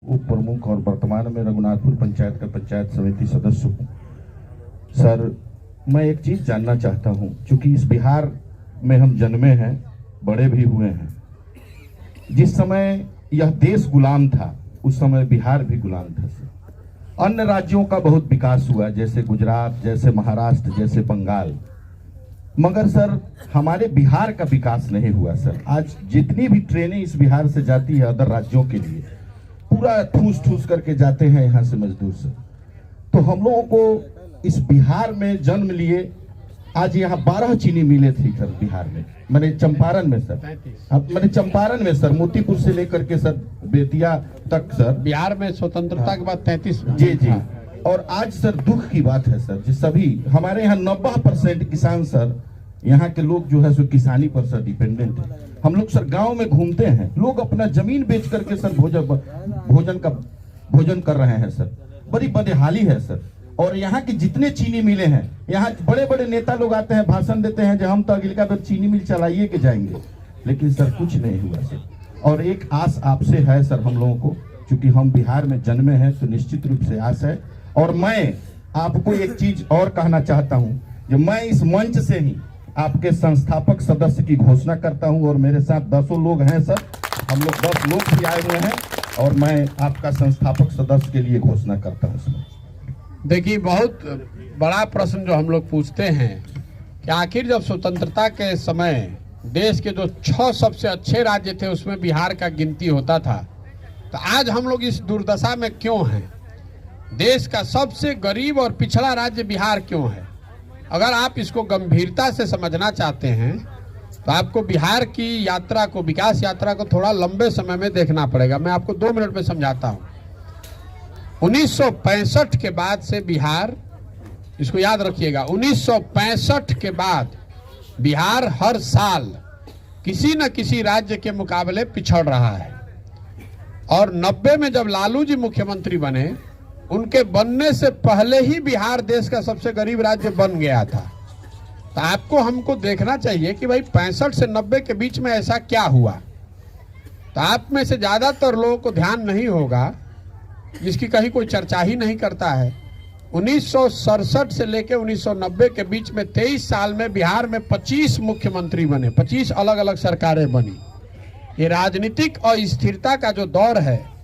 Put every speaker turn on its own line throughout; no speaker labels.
उप प्रमुख और वर्तमान में रघुनाथपुर पंचायत का पंचायत समिति सदस्य हूँ। सर, मैं एक चीज जानना चाहता हूँ, क्योंकि इस बिहार में हम जन्मे हैं, बड़े भी हुए हैं। जिस समय यह देश गुलाम था, उस समय बिहार भी गुलाम था सर। अन्य राज्यों का बहुत विकास हुआ, जैसे गुजरात, जैसे महाराष्ट्र, जैसे बंगाल, मगर सर हमारे बिहार का विकास नहीं हुआ सर। आज जितनी भी ट्रेनें इस बिहार से जाती है अदर राज्यों के लिए, पूरा ठूस ठूस करके जाते हैं यहाँ से मजदूर सर। तो हम लोगों को इस बिहार में जन्म लिए, आज यहाँ 12 चीनी मिलें थी सर बिहार में, मैंने चंपारण में सर, मैंने चंपारण में सर, मोतीपुर से लेकर के सर बेतिया तक सर।
बिहार में स्वतंत्रता के बाद 33
जी जी। और आज सर दुख की बात है सर, जिस सभी हमारे यहाँ 90% किसान सर, यहाँ के लोग जो है सो किसानी पर सर डिपेंडेंट है। हम लोग सर गांव में घूमते हैं, लोग अपना जमीन बेच करके सर भोजन कर रहे हैं सर। बड़ी बदहाली है सर। और यहाँ की जितने चीनी मिले हैं, यहाँ बड़े बड़े नेता लोग आते हैं, भाषण देते हैं जो हम तो अगली बार चीनी मिल चलाइए के जाएंगे, लेकिन सर कुछ नहीं हुआ सर। और एक आस आपसे है सर हम लोगों को, क्योंकि हम बिहार में जन्मे हैं, तो निश्चित रूप से आस है। और मैं आपको एक चीज और कहना चाहता हूं, जो मैं इस मंच से ही आपके संस्थापक सदस्य की घोषणा करता हूं, और मेरे साथ 10 लोग हैं सर, हम लोग 10 लोग भी आए हुए हैं, और मैं आपका संस्थापक सदस्य के लिए घोषणा करता हूं सर।
देखिए, बहुत बड़ा प्रश्न जो हम लोग पूछते हैं कि आखिर जब स्वतंत्रता के समय देश के जो 6 सबसे अच्छे राज्य थे उसमें बिहार का गिनती होता था, तो आज हम लोग इस दुर्दशा में क्यों हैं? देश का सबसे गरीब और पिछड़ा राज्य बिहार क्यों है? अगर आप इसको गंभीरता से समझना चाहते हैं तो आपको बिहार की यात्रा को, विकास यात्रा को थोड़ा लंबे समय में देखना पड़ेगा। मैं आपको 2 मिनट में समझाता हूं। 1965 के बाद से बिहार, इसको याद रखिएगा, 1965 के बाद बिहार हर साल किसी न किसी राज्य के मुकाबले पिछड़ रहा है। और 90 में जब लालू जी मुख्यमंत्री बने, उनके बनने से पहले ही बिहार देश का सबसे गरीब राज्य बन गया था। तो आपको हमको देखना चाहिए कि भाई 65 से 90 के बीच में ऐसा क्या हुआ। तो आप में से ज्यादातर लोगों को ध्यान नहीं होगा, जिसकी कहीं कोई चर्चा ही नहीं करता है। 1967 से लेकर 1990 के बीच में 23 साल में बिहार में 25 मुख्यमंत्री बने, 25 अलग अलग सरकारें बनी। ये राजनीतिक अस्थिरता का जो दौर है,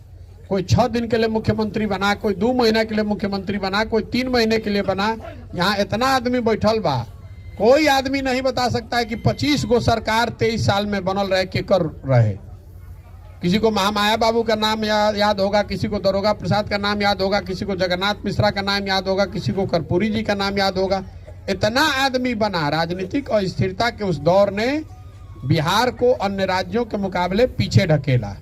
कोई 6 दिन के लिए मुख्यमंत्री बना, कोई 2 महीना के लिए मुख्यमंत्री बना, कोई 3 महीने के लिए बना। यहाँ इतना आदमी बैठल बा, कोई आदमी नहीं बता सकता है कि 25 गो सरकार 23 साल में बनल रहे के कर रहे। किसी को महामाया बाबू का नाम याद होगा, किसी को दरोगा प्रसाद का नाम याद होगा, किसी को जगन्नाथ मिश्रा का नाम याद होगा, किसी को कर्पूरी जी का नाम याद होगा। इतना आदमी बना। राजनीतिक और स्थिरता के उस दौर ने बिहार को अन्य राज्यों के मुकाबले पीछे ढकेला।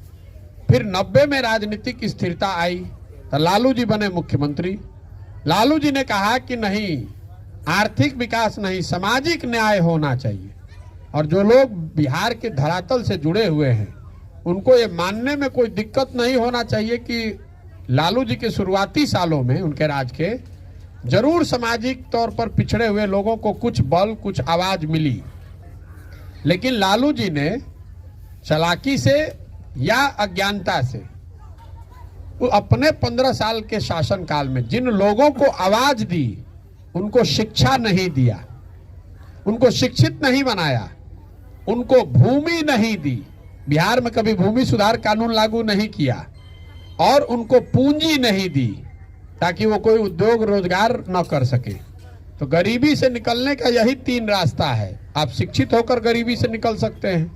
फिर 90 में राजनीतिक स्थिरता आई तो लालू जी बने मुख्यमंत्री। लालू जी ने कहा कि नहीं, आर्थिक विकास नहीं, सामाजिक न्याय होना चाहिए। और जो लोग बिहार के धरातल से जुड़े हुए हैं, उनको ये मानने में कोई दिक्कत नहीं होना चाहिए कि लालू जी के शुरुआती सालों में, उनके राज के, जरूर सामाजिक तौर पर पिछड़े हुए लोगों को कुछ बल, कुछ आवाज मिली। लेकिन लालू जी ने चालाकी से या अज्ञानता से वो अपने 15 साल के शासनकाल में जिन लोगों को आवाज दी, उनको शिक्षा नहीं दिया, उनको शिक्षित नहीं बनाया, उनको भूमि नहीं दी। बिहार में कभी भूमि सुधार कानून लागू नहीं किया, और उनको पूंजी नहीं दी ताकि वो कोई उद्योग रोजगार न कर सके। तो गरीबी से निकलने का यही 3 रास्ता है। आप शिक्षित होकर गरीबी से निकल सकते हैं,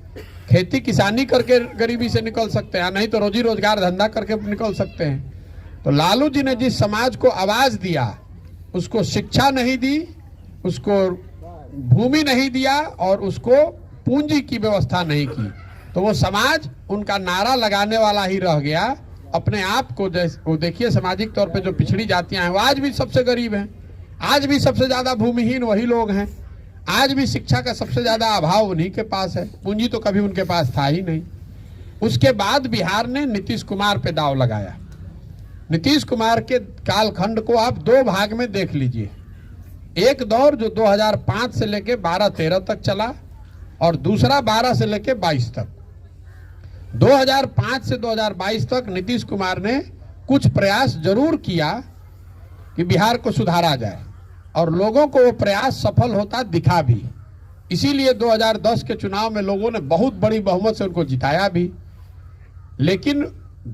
खेती किसानी करके गरीबी से निकल सकते हैं, नहीं तो रोजी रोजगार धंधा करके निकल सकते हैं। तो लालू जी ने जिस समाज को आवाज दिया, उसको शिक्षा नहीं दी, उसको भूमि नहीं दिया, और उसको पूंजी की व्यवस्था नहीं की, तो वो समाज उनका नारा लगाने वाला ही रह गया। अपने आप को वो देखिए, सामाजिक तौर पे जो पिछड़ी जातियां हैं वो आज भी सबसे गरीब हैं, आज भी सबसे ज्यादा भूमिहीन वही लोग हैं, आज भी शिक्षा का सबसे ज्यादा अभाव उन्हीं के पास है। पूंजी तो कभी उनके पास था ही नहीं। उसके बाद बिहार ने नीतीश कुमार पे दाव लगाया। नीतीश कुमार के कालखंड को आप 2 भाग में देख लीजिए। एक दौर जो 2005 से लेके 12-13 तक चला, और दूसरा 12 से लेके 22 तक। 2005 से 2022 तक नीतीश कुमार ने कुछ प्रयास जरूर किया कि बिहार को सुधारा जाए और लोगों को वो प्रयास सफल होता दिखा भी। इसीलिए 2010 के चुनाव में लोगों ने बहुत बड़ी बहुमत से उनको जिताया भी। लेकिन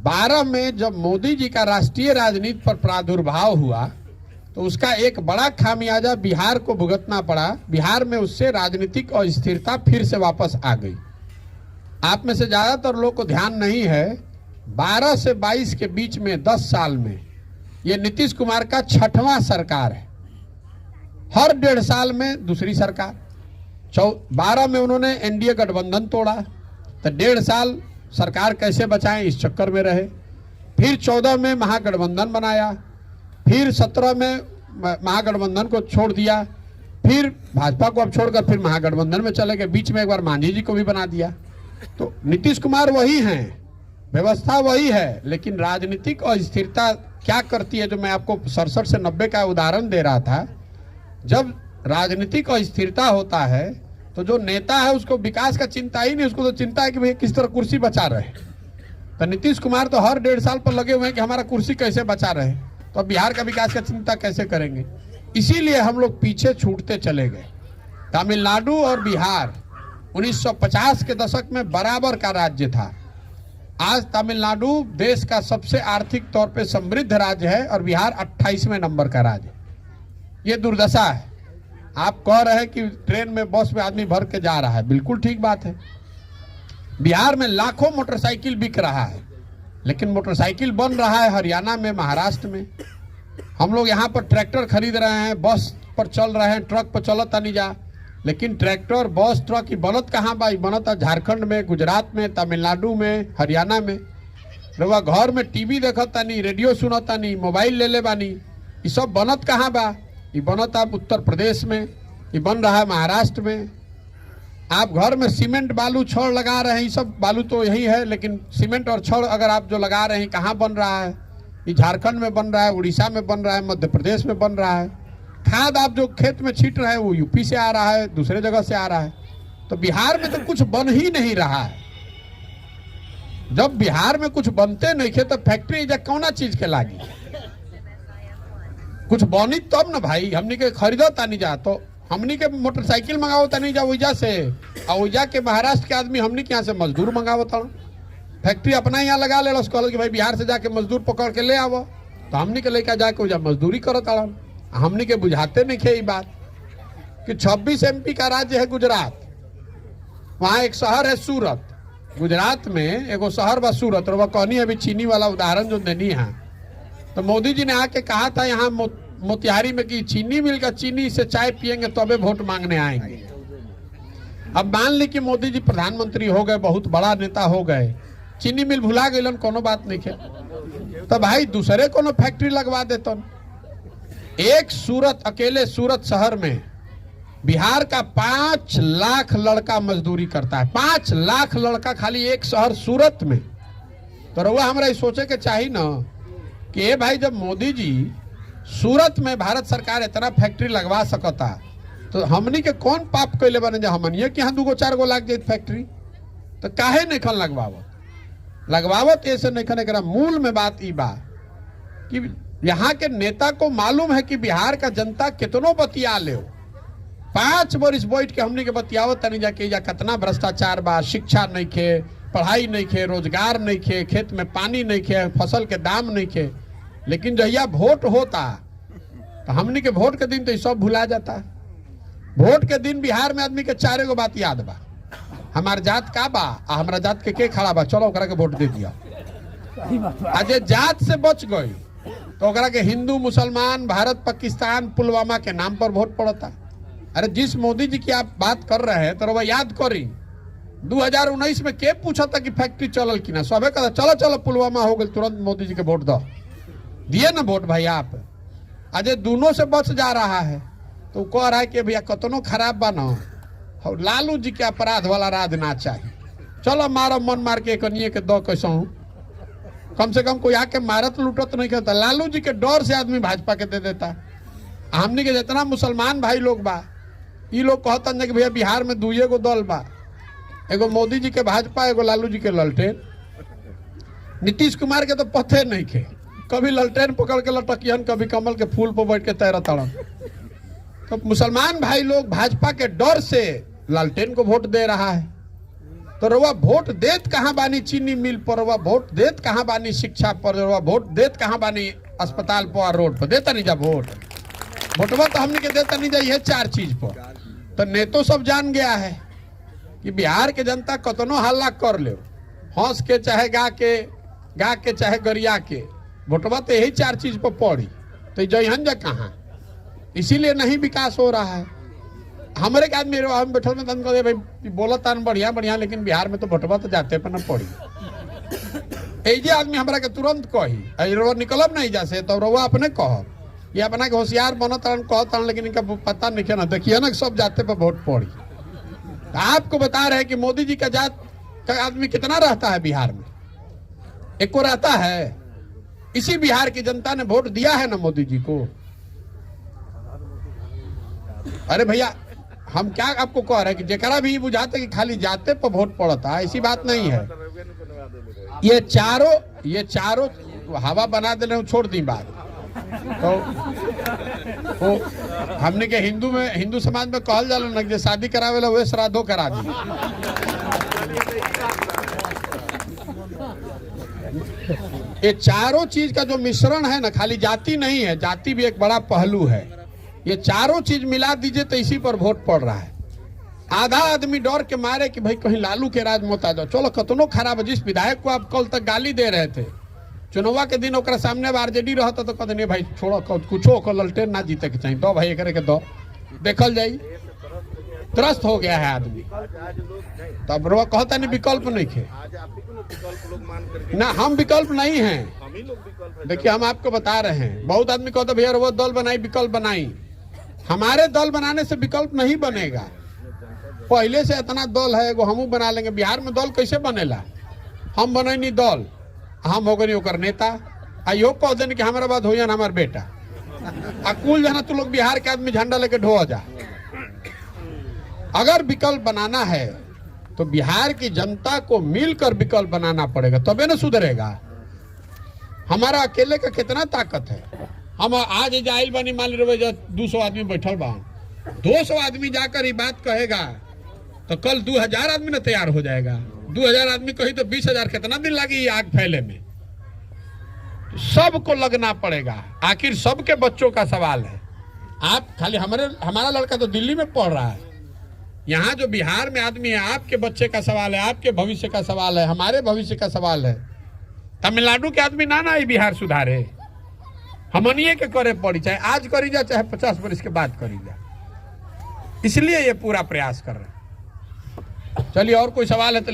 12 में जब मोदी जी का राष्ट्रीय राजनीति पर प्रादुर्भाव हुआ तो उसका एक बड़ा खामियाजा बिहार को भुगतना पड़ा। बिहार में उससे राजनीतिक अस्थिरता फिर से वापस आ गई। आप में से ज्यादातर लोग को ध्यान नहीं है, 12 से 22 के बीच में 10 साल में ये नीतीश कुमार का 6वां सरकार है। हर 1.5 साल में दूसरी सरकार। 12 में उन्होंने एनडीए गठबंधन तोड़ा तो 1.5 साल सरकार कैसे बचाएं इस चक्कर में रहे। फिर 14 में महागठबंधन बनाया, फिर 17 में महागठबंधन को छोड़ दिया, फिर भाजपा को अब छोड़कर फिर महागठबंधन में चले गए। बीच में एक बार मांझी जी को भी बना दिया। तो नीतीश कुमार वही हैं, व्यवस्था वही है, लेकिन राजनीतिक अस्थिरता क्या करती है, जो मैं आपको 67 से 90 का उदाहरण दे रहा था। जब राजनीतिक अस्थिरता होता है तो जो नेता है उसको विकास का चिंता ही नहीं, उसको तो चिंता है कि भैया किस तरह कुर्सी बचा रहे। तो नीतीश कुमार तो हर 1.5 साल पर लगे हुए हैं कि हमारा कुर्सी कैसे बचा रहे, तो बिहार का विकास का चिंता कैसे करेंगे। इसीलिए हम लोग पीछे छूटते चले गए। तमिलनाडु और बिहार 1950 के दशक में बराबर का राज्य था। आज तमिलनाडु देश का सबसे आर्थिक तौर पे समृद्ध राज्य है और बिहार 28वें नंबर का राज्य। ये दुर्दशा है। आप कह रहे हैं कि ट्रेन में बस में आदमी भर के जा रहा है, बिल्कुल ठीक बात है। बिहार में लाखों मोटरसाइकिल बिक रहा है, लेकिन मोटरसाइकिल बन रहा है हरियाणा में, महाराष्ट्र में। हम लोग यहाँ पर ट्रैक्टर खरीद रहे हैं, बस पर चल रहे हैं, ट्रक पर चलत नहीं जा, लेकिन ट्रैक्टर बस ट्रक की बनत कहाँ बा? बनत झारखंड में, गुजरात में, तमिलनाडु में, हरियाणा में। रउआ घर में टीवी देखत तानी, रेडियो सुनत तानी, मोबाइल ले ले बानी, ये सब बनत कहाँ बा? ये बनत आप उत्तर प्रदेश में, ये बन रहा है महाराष्ट्र में। आप घर में सीमेंट बालू छड़ लगा रहे हैं, ये सब बालू तो यही है, लेकिन सीमेंट और छड़ अगर आप जो लगा रहे हैं कहाँ बन रहा है? ये झारखंड में बन रहा है, उड़ीसा में बन रहा है, मध्य प्रदेश में बन रहा है। खाद आप जो खेत में छीट रहे हैं वो यूपी से आ रहा है, दूसरे जगह से आ रहा है। तो बिहार में तो कुछ बन ही नहीं रहा है। जब बिहार में कुछ बनते नहीं थे तो फैक्ट्री कौना चीज के लागी? कुछ बनी तब ना भाई, हमनी के खरीदो तानी जा, तो हमनी के मोटरसाइकिल मंगाओ तानी जा वजह से, और वजह के महाराष्ट्र के आदमी हमनी के यहाँ से मजदूर मंगाओ था। फैक्ट्री अपना यहाँ लगा ले, उसको कि भाई बिहार से जाके मजदूर पकड़ के ले आवो, तो हमनी के लेकर जाके वजह मजदूरी करो ताड़ा। हमनी के बुझाते नहीं खे बात कि 26 MP का राज्य है गुजरात। वहाँ एक शहर है सूरत, गुजरात में एगो शहर बा सूरत। और वह कहनी अभी चीनी वाला उदाहरण जो देनी है, तो मोदी जी ने आके कहा था यहाँ मोतिहारी में कि चीनी मिल का चीनी से चाय पियेंगे तबे वोट मांगने आएंगे। अब मान ली कि मोदी जी प्रधानमंत्री हो गए, बहुत बड़ा नेता हो गए, चीनी मिल भुला गए, कोनो बात नहीं है, तो भाई दूसरे कोनो फैक्ट्री लगवा देते। एक सूरत, अकेले सूरत शहर में बिहार का 5 लाख लड़का मजदूरी करता है। 5 लाख लड़का खाली एक शहर सूरत में। तो रउआ हमरा सोचे के चाहिए ना कि भाई जब मोदी जी सूरत में भारत सरकार इतना फैक्ट्री लगवा सकता, तो हमनी के कौन पाप कैले बने जो हमनिए कि यहाँ 2-4 गो लाग जाए फैक्ट्री? तो काहे नहीं खन लगवावत ऐसे नहीं खन। एकरा मूल में बात ई बा कि यहाँ के नेता को मालूम है कि बिहार का जनता कितनों बतिया ले। 5 वर्ष बैठ के हमनी के बतियावत तनी जाके जा कितना भ्रष्टाचार बा, शिक्षा नहीं खे, पढ़ाई नहीं खे, रोजगार नहीं खे, खेत में पानी नहीं खे, फसल के दाम नहीं खे। लेकिन जहिया वोट होता तो हमनी के वोट के दिन तो सब भुला जाता। वोट के दिन बिहार में आदमी के 4 गो बात याद बा, हमार जात का बा, हमारा जात के खड़ा बा, चलो ओकरा के वोट दे दिया। आज जात से बच गई तो ओकरा के हिंदू मुसलमान, भारत पाकिस्तान, पुलवामा के नाम पर वोट पड़ता। अरे जिस मोदी जी की आप बात कर रहे हैं तो वह याद करी 2019 में के पूछा था कि फैक्ट्री चलल कि ना? सबे कहता चलो चलो पुलवामा हो गए, तुरंत मोदी जी के वोट दो, दिए ना वोट भाई आप। आज दोनों से बच जा रहा है तो कह रहा है कि भैया कतनो खराब बा ना, लालू जी के अपराध वाला राज ना चाहिए, चलो मारो मन मार के कनिए के दो कैसा हूँ, कम से कम कोई आके मारत लूटत नहीं करता। लालू जी के डर से आदमी भाजपा के दे देता। हमने के जितना मुसलमान भाई लोग बा, ये लोग कहता कि भैया बिहार में 2 गो दल बा, एगो मोदी जी के भाजपा, एगो लालू जी के ललटेन। नीतीश कुमार के तो पथे नहीं खे, कभी ललटेन पकड़ के लटकियन, कभी कमल के फूल पर बैठ के तैरा तड़न। तो मुसलमान भाई लोग भाजपा के डर से लालटेन को वोट दे रहा है। तो रउआ वोट देत कहाँ बानी चीनी मिल पर, रउआ वोट देत कहाँ बानी शिक्षा पर, रउआ वोट देत कहाँ बानी अस्पताल पर, रोड पर देता नहीं जा वोट। वोटवा तो हमने के देता नहीं जा, ये 4 चीज पर। तो नेतो सब जान गया है कि बिहार के जनता कतनो हल्ला कर ले, हंस के चाहे गा के चाहे गरिया के, वोटवा तो यही 4 चीज पर पड़ी। तो जयहन जा कहाँ, इसीलिए नहीं विकास हो रहा है। हमारे के आदमी हम बैठल में तन भाई बोला तान बढ़िया बढ़िया, लेकिन बिहार में तो भोटवा तो जाते पर न पड़ी। ऐजे आदमी हमरा के तुरंत कही रउआ निकलब नहीं जा से, तो रउआ अपने कह ये अपना के होशियार बनत कहता, लेकिन इनका पता नहीं ना, देखिए ना सब जाते पर वोट पड़ी। आपको बता रहे कि मोदी जी का जात का आदमी कितना रहता है बिहार में, एक को रहता है। इसी बिहार की जनता ने वोट दिया है ना मोदी जी को। अरे भैया हम क्या आपको कह रहे हैं कि जेकरा भी बुझाते कि खाली जाते पर वोट पड़ता है, ऐसी बात नहीं है। ये चारों हवा बना दे रहे, छोड़ दी बात। तो हमने के हिंदू समाज में कहल जाला ना कि शादी करावे ला वे श्राद्धो करा दी। ये चारों चीज का जो मिश्रण है ना, खाली जाति नहीं है, जाति भी एक बड़ा पहलू है। ये चारों चीज मिला दीजिए तो इसी पर वोट पड़ रहा है। आधा आदमी डर के मारे कि भाई कहीं लालू के राज मत आ जाओ। चलो कतनो खराब है, जिस विधायक को आप कल तक गाली दे रहे थे, चुनाव के दिन ओकरा सामने आरजेडी रहता तो कहते नहीं भाई छोड़ो, कुछो को ललटेन ना जीते के चाहिए, दो भाई एक के दो, देखल जाई। त्रस्त हो गया है आदमी। तब रोआ कहता नहीं विकल्प नहीं खे ना, हम विकल्प नहीं हैं। देखिए हम आपको बता रहे हैं, बहुत आदमी कहता भैया वो दल बनाई विकल्प बनाई। हमारे दल बनाने से विकल्प नहीं बनेगा। पहले से इतना दल है, वो हम बना लेंगे। बिहार में दल कैसे बनेला, हम बने नहीं दल, हम हो गए ओकर नेता। आइयो कह देने कि हमारा बात हो ना हमार बेटा अकुल जाना, तू लोग बिहार के आदमी झंडा लेके ढो जा। अगर विकल्प बनाना है तो बिहार की जनता को मिलकर विकल्प बनाना पड़ेगा, तबे ना सुधरेगा। हमारा अकेले का कितना ताकत है। हम आज जाइल बनी मान लो 200 आदमी बैठल बा, 200 आदमी जाकर ये बात कहेगा तो कल 2000 आदमी ना तैयार हो जाएगा। 2000 आददमी कही तो 20,000 कितना दिन लगी आग फैले में। सबको लगना पड़ेगा, आखिर सबके बच्चों का सवाल है। आप खाली हमारा लड़का तो दिल्ली में पढ़ रहा है, यहाँ जो बिहार में आदमी है, आपके बच्चे का सवाल है, आपके भविष्य का सवाल है, हमारे भविष्य का सवाल है। तमिलनाडु के आदमी ना ये बिहार सुधारे, हमनिए के करे पड़ी, चाहे आज करी जा चाहे 50 वर्ष के बाद करी जा। इसलिए ये पूरा प्रयास कर रहे हैं। चलिए और कोई सवाल है तो